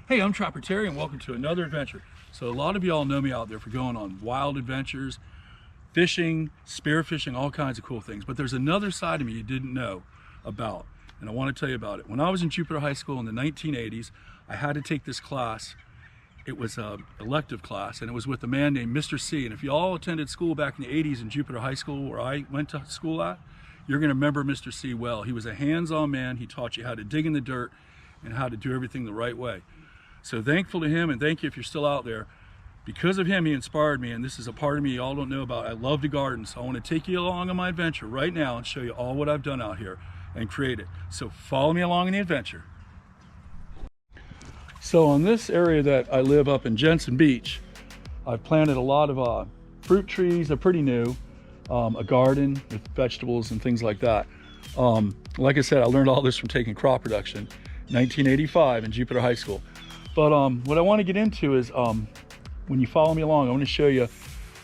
Hey, I'm Trapper Terry and welcome to another adventure. So a lot of y'all know me out there for going on wild adventures, fishing, spearfishing, all kinds of cool things. But there's another side of me you didn't know about, and I want to tell you about it. When I was in Jupiter High School in the 1980s, I had to take this class. It was an elective class, and it was with a man named Mr. C. And if you all attended school back in the 80s in Jupiter High School, where I went to school at, you're going to remember Mr. C well. He was a hands-on man. He taught you how to dig in the dirt and how to do everything the right way. So thankful to him, and thank you if you're still out there. Because of him, he inspired me, and this is a part of me y'all don't know about. I love to garden, so I want to take you along on my adventure right now and show you all what I've done out here and create it. So follow me along in the adventure. So on this area that I live up in Jensen Beach, I've planted a lot of fruit trees. They're pretty new. A garden with vegetables and things like that. Like I said, I learned all this from taking crop production, 1985 in Jupiter High School. But what I want to get into is when you follow me along, I want to show you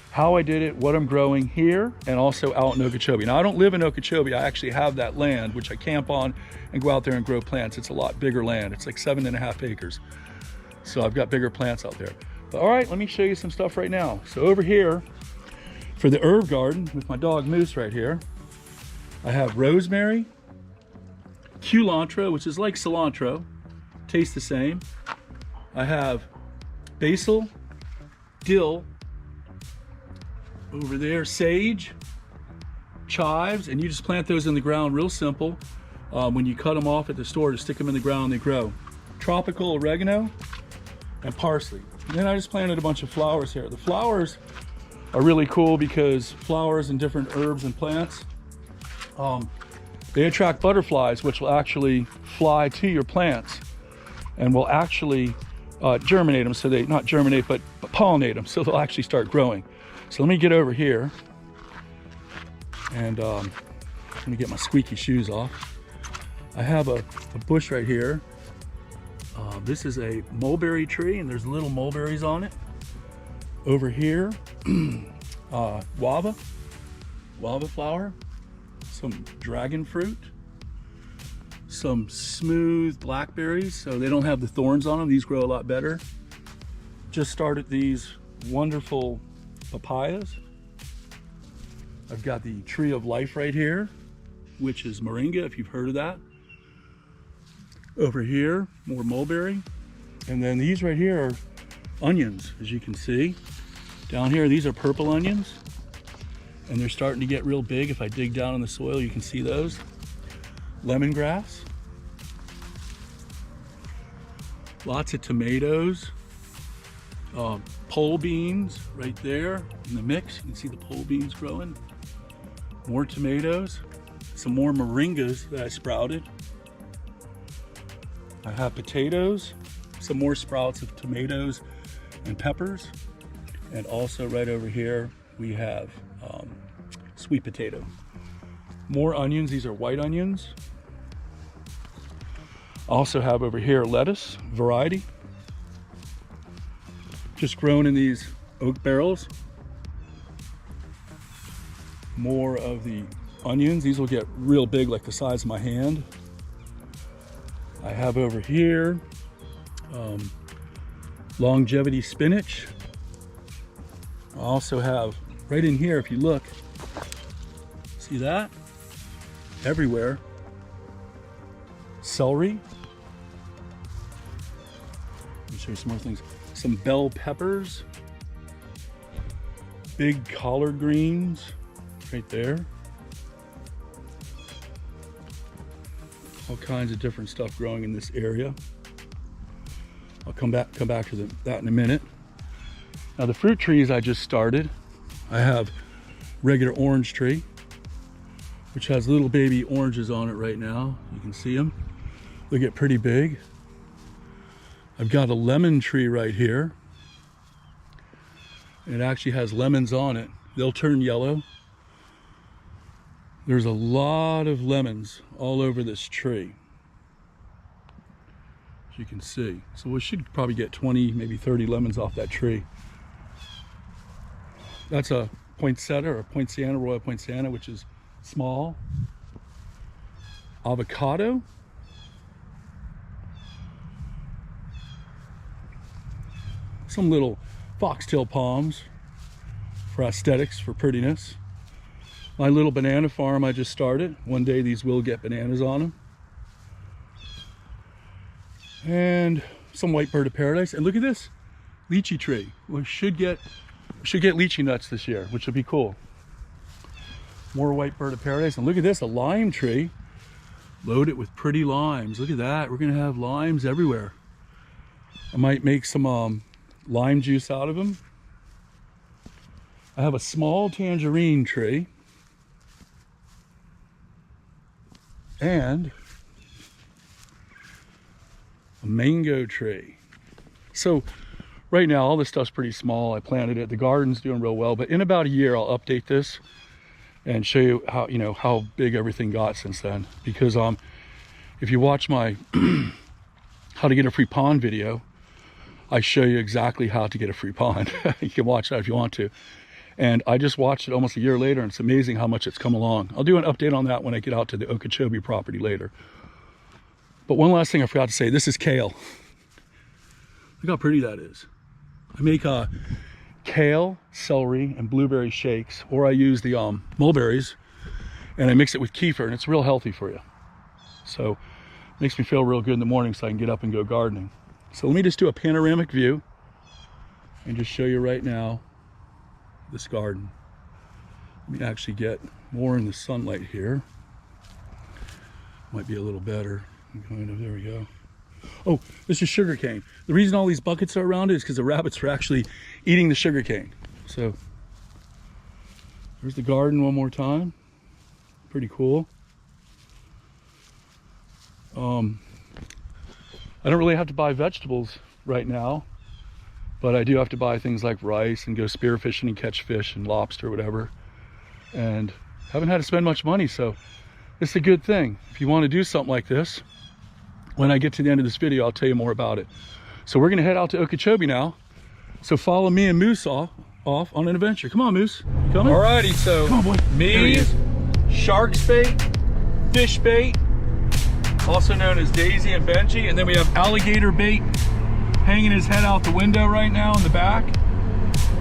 how I did it, what I'm growing here, and also out in Okeechobee. Now, I don't live in Okeechobee. I actually have that land, which I camp on and go out there and grow plants. It's a lot bigger land. It's like 7.5 acres. So I've got bigger plants out there. But all right, let me show you some stuff right now. So over here, for the herb garden with my dog Moose right here, I have rosemary, culantro, which is like cilantro, tastes the same. I have basil, dill, over there, sage, chives, and you just plant those in the ground real simple. When you cut them off at the store, just stick them in the ground, they grow. Tropical oregano and parsley. And then I just planted a bunch of flowers here. The flowers are really cool because flowers and different herbs and plants, they attract butterflies, which will actually fly to your plants and will actually germinate them. So they, not germinate, but pollinate them, so they'll actually start growing. So let me get over here and let me get my squeaky shoes off. I have a bush right here. This is a mulberry tree, and there's little mulberries on it. Over here, guava flower, some dragon fruit, some smooth blackberries, so they don't have the thorns on them. These grow a lot better. Just started these wonderful papayas. I've got the tree of life right here, which is moringa, if you've heard of that. Over here, more mulberry. And then these right here are onions, as you can see. Down here, these are purple onions, and they're starting to get real big. If I dig down in the soil, you can see those. Lemongrass. Lots of tomatoes. Pole beans right there in the mix. You can see the pole beans growing. More tomatoes. Some more moringas that I sprouted. I have potatoes. Some more sprouts of tomatoes and peppers. And also right over here, we have sweet potato. More onions. These are white onions. Also have over here lettuce variety, just grown in these oak barrels. More of the onions. These will get real big, like the size of my hand. I have over here longevity spinach. I also have right in here, if you look, see that? Everywhere. Celery. Let me show you some more things. Some bell peppers. Big collard greens right there. All kinds of different stuff growing in this area. I'll come back to that in a minute. Now the fruit trees I just started, I have regular orange tree, which has little baby oranges on it right now. You can see them. They get pretty big. I've got a lemon tree right here. It actually has lemons on it. They'll turn yellow. There's a lot of lemons all over this tree, as you can see. So we should probably get 20, maybe 30 lemons off that tree. That's a poinsettia or poinciana, royal poinciana, which is small. Avocado. some little foxtail palms for aesthetics, for prettiness. My little banana farm I just started. One day these will get bananas on them. And some white bird of paradise. And look at this lychee tree. We should get lychee nuts this year, which would be cool. More white bird of paradise. And look at this, a lime tree. Loaded with pretty limes. Look at that. We're gonna have limes everywhere. I might make some lime juice out of them. I have a small tangerine tree. And a mango tree. So right now all this stuff's pretty small. I planted it. The garden's doing real well, but in about a year I'll update this and show you how, you know, how big everything got since then. Because if you watch my how to get a free pond video, I show you exactly how to get a free pond. You can watch that if you want to. And I just watched it almost a year later, and it's amazing how much it's come along. I'll do an update on that when I get out to the Okeechobee property later. But one last thing I forgot to say, this is kale. Look how pretty that is. I make kale, celery, and blueberry shakes, or I use the mulberries and I mix it with kefir, and it's real healthy for you. So it makes me feel real good in the morning so I can get up and go gardening. So let me just do a panoramic view and just show you right now this garden. Let me actually get more in the sunlight here. Might be a little better. Kind of, there we go. Oh, this is sugar cane. The reason all these buckets are around it is because the rabbits are actually eating the sugar cane. So there's the garden one more time. Pretty cool. I don't really have to buy vegetables right now, but I do have to buy things like rice and go spearfishing and catch fish and lobster, whatever. And haven't had to spend much money, so it's a good thing. If you want to do something like this, when I get to the end of this video, I'll tell you more about it. So we're gonna head out to Okeechobee now. So follow me and Moose off on an adventure. Come on, Moose. You coming? Alrighty, so come on, boy. Me, shark's bait, fish bait, also known as Daisy and Benji, and then we have Alligator bait hanging his head out the window right now in the back.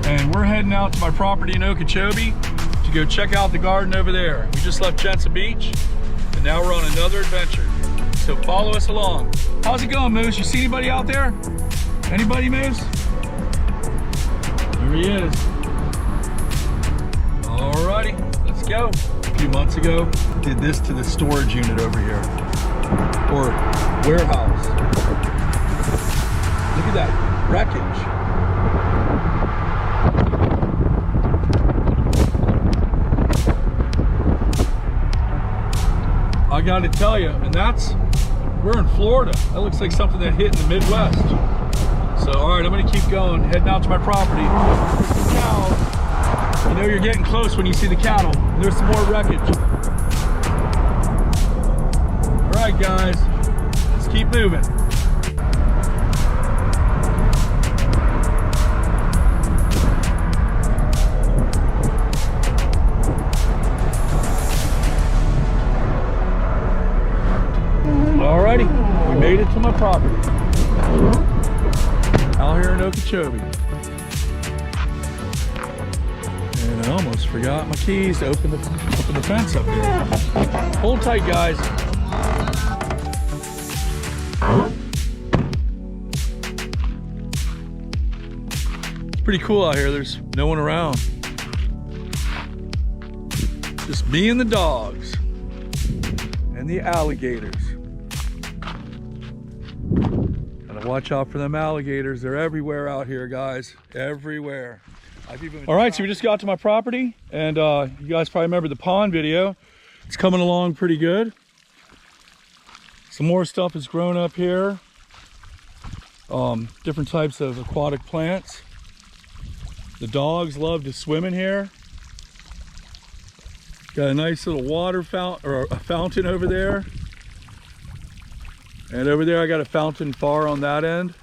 And we're heading out to my property in Okeechobee to go check out the garden over there. We just left Jensen Beach, and now we're on another adventure. So follow us along. How's it going, Moose? You see anybody out there? Anybody, Moose? There he is. Alrighty, let's go. A few months ago, did this to the storage unit over here, or warehouse. Look at that wreckage. I gotta tell you, and we're in Florida. That looks like something that hit in the Midwest. So, all right, I'm gonna keep going, heading out to my property. There's the cows. You know you're getting close when you see the cattle. And there's some more wreckage. All right, guys, let's keep moving. Alrighty, we made it to my property. Out here in Okeechobee. And I almost forgot my keys to open the fence up here. Hold tight, guys. It's pretty cool out here. There's no one around. Just me and the dogs. And the alligators. Gotta watch out for them alligators. They're everywhere out here, guys. Everywhere. All right, so we just got to my property, and you guys probably remember the pond video. It's coming along pretty good. Some more stuff has grown up here. Different types of aquatic plants. The dogs love to swim in here. Got a nice little water fountain, or a fountain over there. And over there I got a fountain far on that end.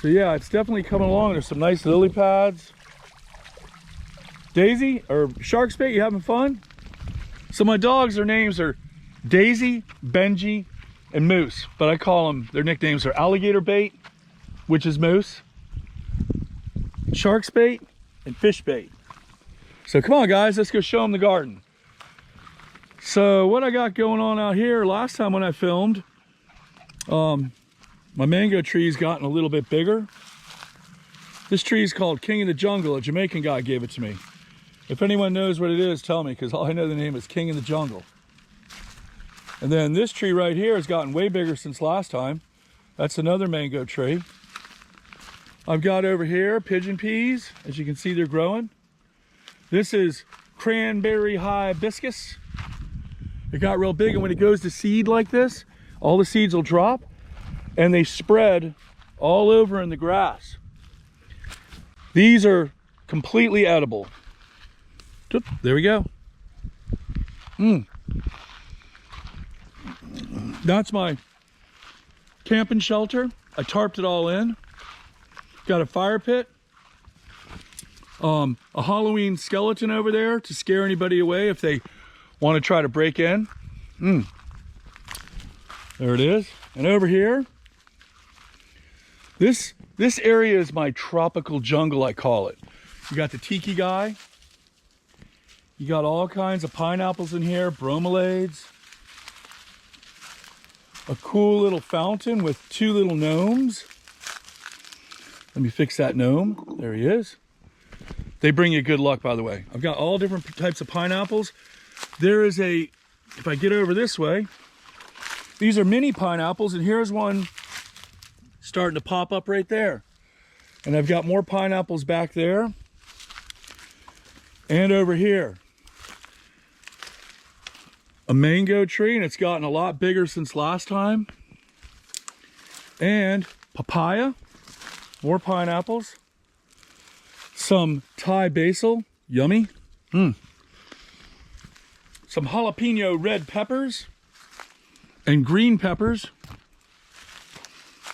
So yeah, it's definitely coming along. There's some nice lily pads. Daisy, or shark's bait, you having fun? So my dogs, their names are Daisy, Benji, and Moose. But I call them, their nicknames are Alligator Bait, which is Moose, shark's bait and fish bait. So come on guys, let's go show them the garden. So what I got going on out here, last time when I filmed, my mango tree's gotten a little bit bigger. This tree is called King of the Jungle. A Jamaican guy gave it to me. If anyone knows what it is, tell me, because all I know the name is King of the Jungle. And then this tree right here has gotten way bigger since last time. That's another mango tree. I've got over here pigeon peas. As you can see, they're growing. This is cranberry hibiscus. It got real big, and when it goes to seed like this, all the seeds will drop and they spread all over in the grass. These are completely edible. There we go. That's my camping shelter. I tarped it all in. Got a fire pit. A Halloween skeleton over there to scare anybody away if they want to try to break in. There it is. And over here, this area is my tropical jungle, I call it. You got the tiki guy. You got all kinds of pineapples in here, bromeliads. A cool little fountain with 2 little gnomes. Let me fix that gnome. There he is. They bring you good luck, by the way. I've got all different types of pineapples. There is a, if I get over this way, these are mini pineapples, and here's one starting to pop up right there. And I've got more pineapples back there and over here. A mango tree, and it's gotten a lot bigger since last time. And papaya, more pineapples. Some Thai basil, yummy. Some jalapeno red peppers and green peppers.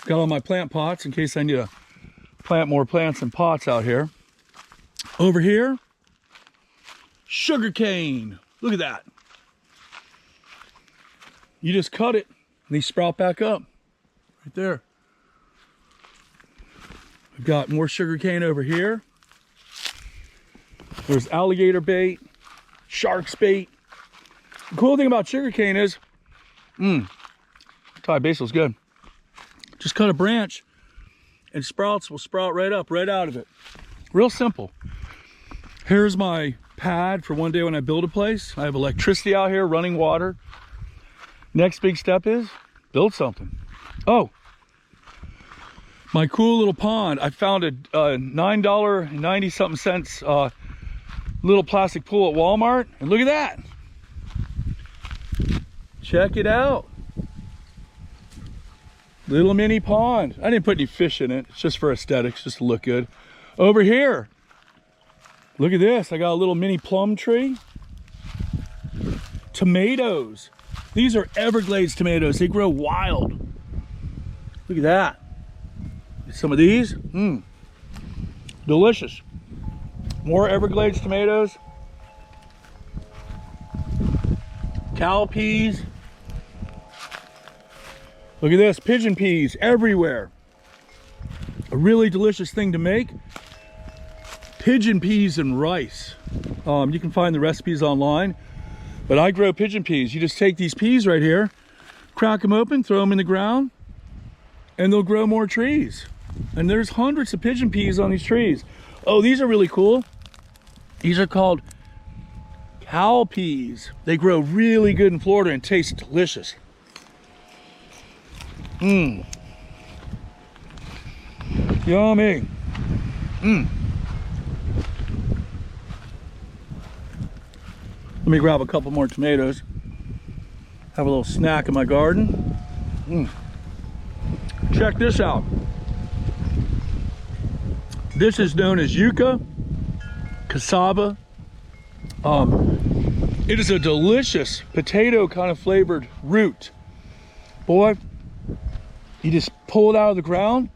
Got all my plant pots in case I need to plant more plants and pots out here. Over here, sugar cane. Look at that. You just cut it and they sprout back up right there. I've got more sugar cane over here. There's alligator bait, shark's bait. The cool thing about sugar cane is, Thai basil's good. Just cut a branch and sprouts will sprout right up, right out of it. Real simple. Here's my pad for one day when I build a place. I have electricity out here, running water. Next big step is build something. Oh, my cool little pond. I found a $9.90 something cents little plastic pool at Walmart, and look at that. Check it out. Little mini pond. I didn't put any fish in it. It's just for aesthetics, just to look good. Over here, look at this. I got a little mini plum tree. Tomatoes. These are Everglades tomatoes. They grow wild. Look at that. Some of these. Delicious. More Everglades tomatoes. Cow peas. Look at this. Pigeon peas everywhere. A really delicious thing to make. Pigeon peas and rice. You can find the recipes online. But I grow pigeon peas. You just take these peas right here, crack them open, throw them in the ground, and they'll grow more trees. And there's hundreds of pigeon peas on these trees. Oh, these are really cool. These are called cow peas. They grow really good in Florida and taste delicious. Yummy. Let me grab a couple more tomatoes. Have a little snack in my garden. Check this out. This is known as yucca, cassava. It is a delicious potato kind of flavored root. Boy, you just pull it out of the ground.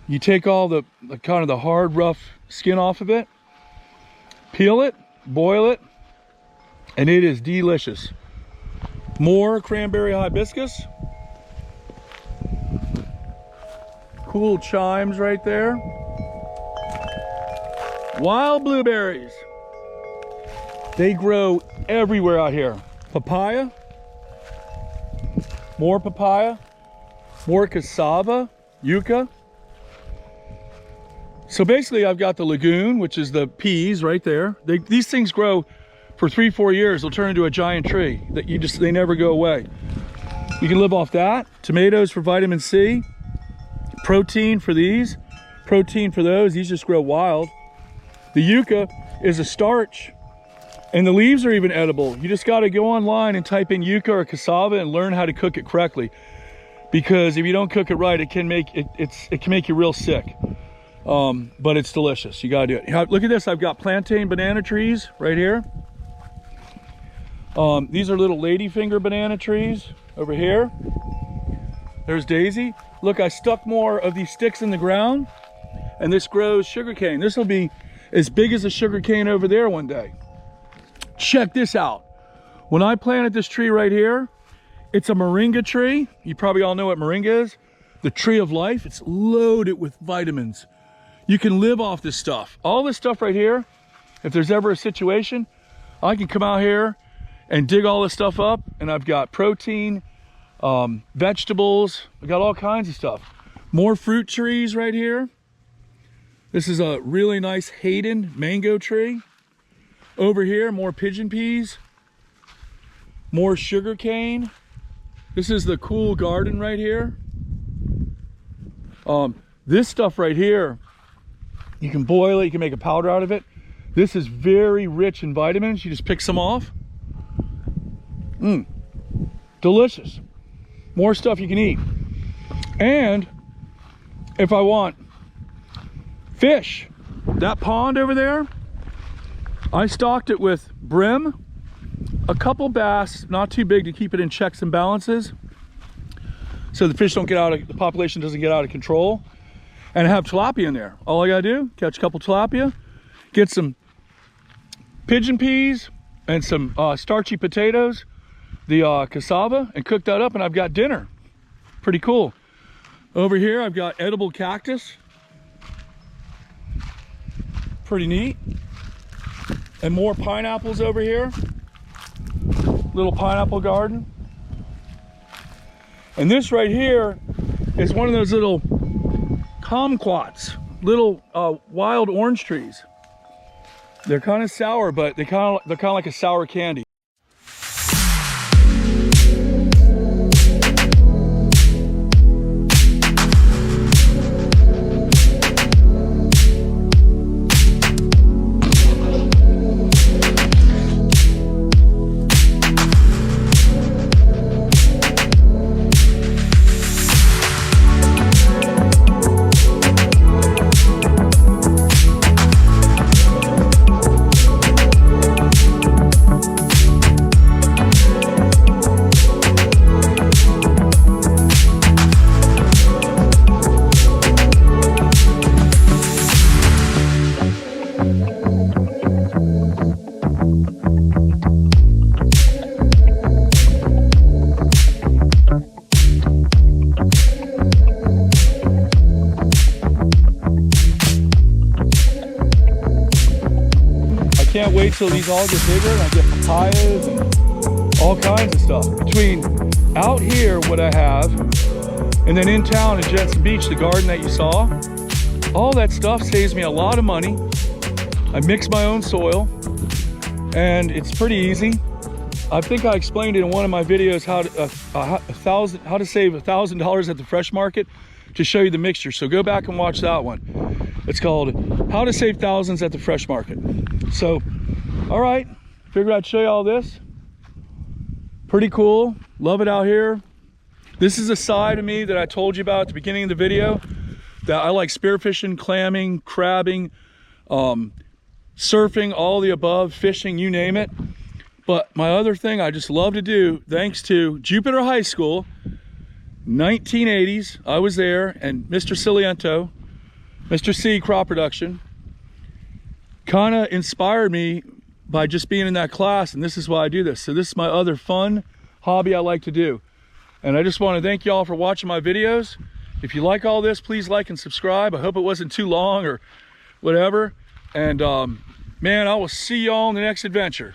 You take all the kind of the hard, rough skin off of it, peel it, boil it, and it is delicious. More cranberry hibiscus. Cool chimes right there. Wild blueberries. They grow everywhere out here. Papaya. More papaya. More cassava, yucca. So basically I've got the lagoon, which is the peas right there. These things grow for 3-4 years. They'll turn into a giant tree that they never go away. You can live off that. Tomatoes for vitamin C. Protein for these. Protein for those. These just grow wild. The yucca is a starch, and the leaves are even edible. You just got to go online and type in yucca or cassava and learn how to cook it correctly. Because if you don't cook it right, it can make you real sick. But it's delicious. You gotta do it. Look at this. I've got plantain banana trees right here. These are little ladyfinger banana trees over here. There's Daisy. Look, I stuck more of these sticks in the ground, and this grows sugarcane. This will be as big as a sugarcane over there one day. Check this out. When I planted this tree right here, it's a moringa tree. You probably all know what moringa is. The tree of life. It's loaded with vitamins. You can live off this stuff. All this stuff right here, if there's ever a situation, I can come out here and dig all this stuff up, and I've got protein, vegetables. I got all kinds of stuff. More fruit trees right here. This is a really nice Hayden mango tree. Over here, more pigeon peas. More sugar cane. This is the cool garden right here. This stuff right here, you can boil it, you can make a powder out of it. This is very rich in vitamins. You just pick some off. Delicious. More stuff you can eat. And if I want fish, that pond over there, I stocked it with brim, a couple bass, not too big to keep it in checks and balances, so the fish don't get out of, the population doesn't get out of control. And I have tilapia in there. All I gotta do, catch a couple tilapia, get some pigeon peas and some starchy potatoes, the cassava, and cook that up, and I've got dinner. Pretty cool. Over here I've got edible cactus. Pretty neat. And more pineapples over here. Little pineapple garden. And this right here is one of those little kumquats, little wild orange trees. They're kind of sour, but they're kind of like a sour candy. Can't wait till these all get bigger and I get papayas and all kinds of stuff. Between out here, what I have, and then in town in Jensen Beach, the garden that you saw, all that stuff saves me a lot of money. I mix my own soil, and it's pretty easy. I think I explained it in one of my videos how to save $1,000 at the fresh market to show you the mixture. So go back and watch that one. It's called How to Save Thousands at the Fresh Market. So, all right, figured I'd show you all this. Pretty cool, love it out here. This is a side of me that I told you about at the beginning of the video, that I like spearfishing, clamming, crabbing, surfing, all the above, fishing, you name it. But my other thing I just love to do, thanks to Jupiter High School, 1980s, I was there, and Mr. Ciliento, Mr. C Crop Production, kind of inspired me by just being in that class, and this is why I do this. So this is my other fun hobby I like to do. And I just want to thank y'all for watching my videos. If you like all this, please like and subscribe. I hope it wasn't too long or whatever. And man, I will see y'all on the next adventure.